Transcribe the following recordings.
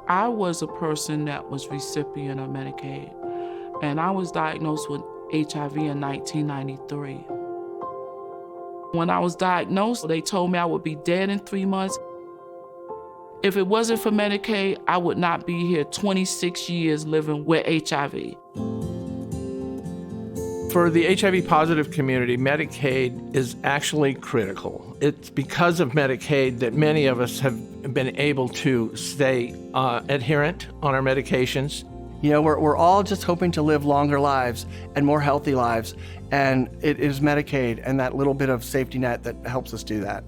I was a person that was recipient of Medicaid, and I was diagnosed with HIV in 1993. When I was diagnosed, they told me I would be dead in 3 months. If it wasn't for Medicaid, I would not be here 26 years living with HIV. For the HIV positive community, Medicaid is actually critical. It's because of Medicaid that many of us have been able to stay adherent on our medications. You know, we're all just hoping to live longer lives and more healthy lives, and it is Medicaid and that little bit of safety net that helps us do that.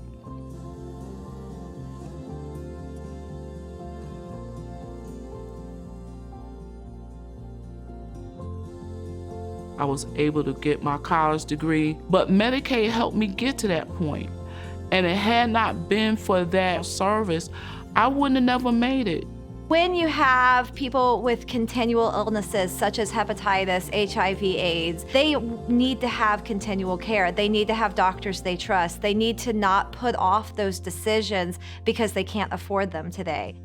I was able to get my college degree, but Medicaid helped me get to that point. And it had not been for that service, I wouldn't have never made it. When you have people with continual illnesses such as hepatitis, HIV, AIDS, they need to have continual care. They need to have doctors they trust. They need to not put off those decisions because they can't afford them today.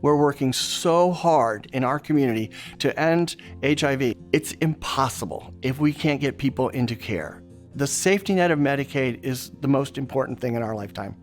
We're working so hard in our community to end HIV. It's impossible if we can't get people into care. The safety net of Medicaid is the most important thing in our lifetime.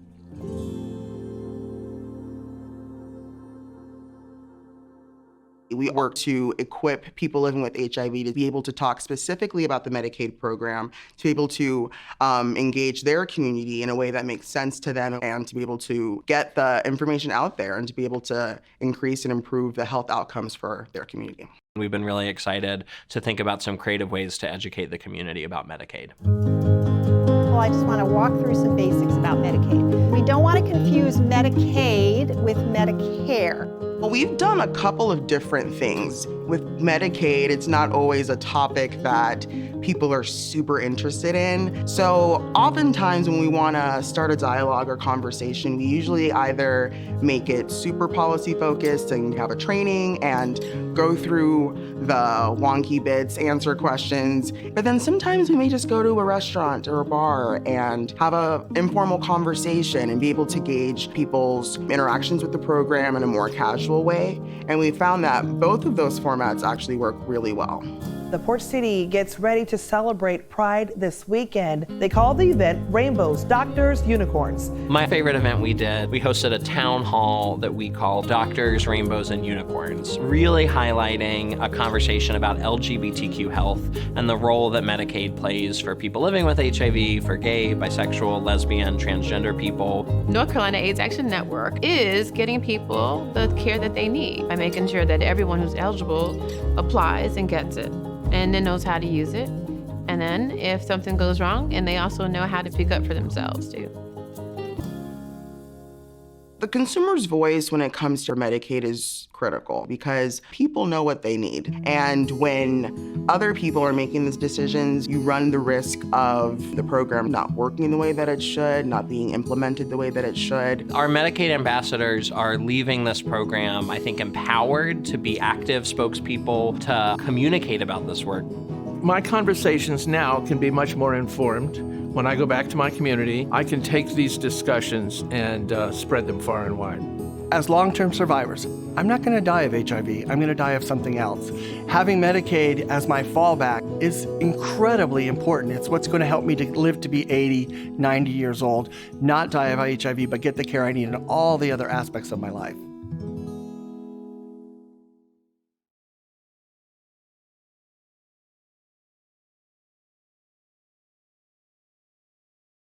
We work to equip people living with HIV to be able to talk specifically about the Medicaid program, to be able to engage their community in a way that makes sense to them, and to be able to get the information out there and to be able to increase and improve the health outcomes for their community. We've been really excited to think about some creative ways to educate the community about Medicaid. Well, I just want to walk through some basics about Medicaid. We don't want to confuse Medicaid with Medicare. Well, we've done a couple of different things. With Medicaid, it's not always a topic that people are super interested in. So oftentimes when we want to start a dialogue or conversation, we usually either make it super policy focused and have a training and go through the wonky bits, answer questions. But then sometimes we may just go to a restaurant or a bar and have an informal conversation and be able to gauge people's interactions with the program in a more casual way. And we found that both of those formats actually work really well. The Port City gets ready to celebrate Pride this weekend. They call the event Rainbows, Doctors, Unicorns. My favorite event we did, we hosted a town hall that we called Doctors, Rainbows, and Unicorns, really highlighting a conversation about LGBTQ health and the role that Medicaid plays for people living with HIV, for gay, bisexual, lesbian, transgender people. North Carolina AIDS Action Network is getting people the care that they need by making sure that everyone who's eligible applies and gets it, and then knows how to use it. And then if something goes wrong, and they also know how to pick up for themselves too. The consumer's voice when it comes to Medicaid is critical because people know what they need. And when other people are making these decisions, you run the risk of the program not working the way that it should, not being implemented the way that it should. Our Medicaid ambassadors are leaving this program, I think, empowered to be active spokespeople, to communicate about this work. My conversations now can be much more informed. When I go back to my community, I can take these discussions and spread them far and wide. As long-term survivors, I'm not going to die of HIV. I'm going to die of something else. Having Medicaid as my fallback is incredibly important. It's what's going to help me to live to be 80, 90 years old, not die of HIV, but get the care I need in all the other aspects of my life.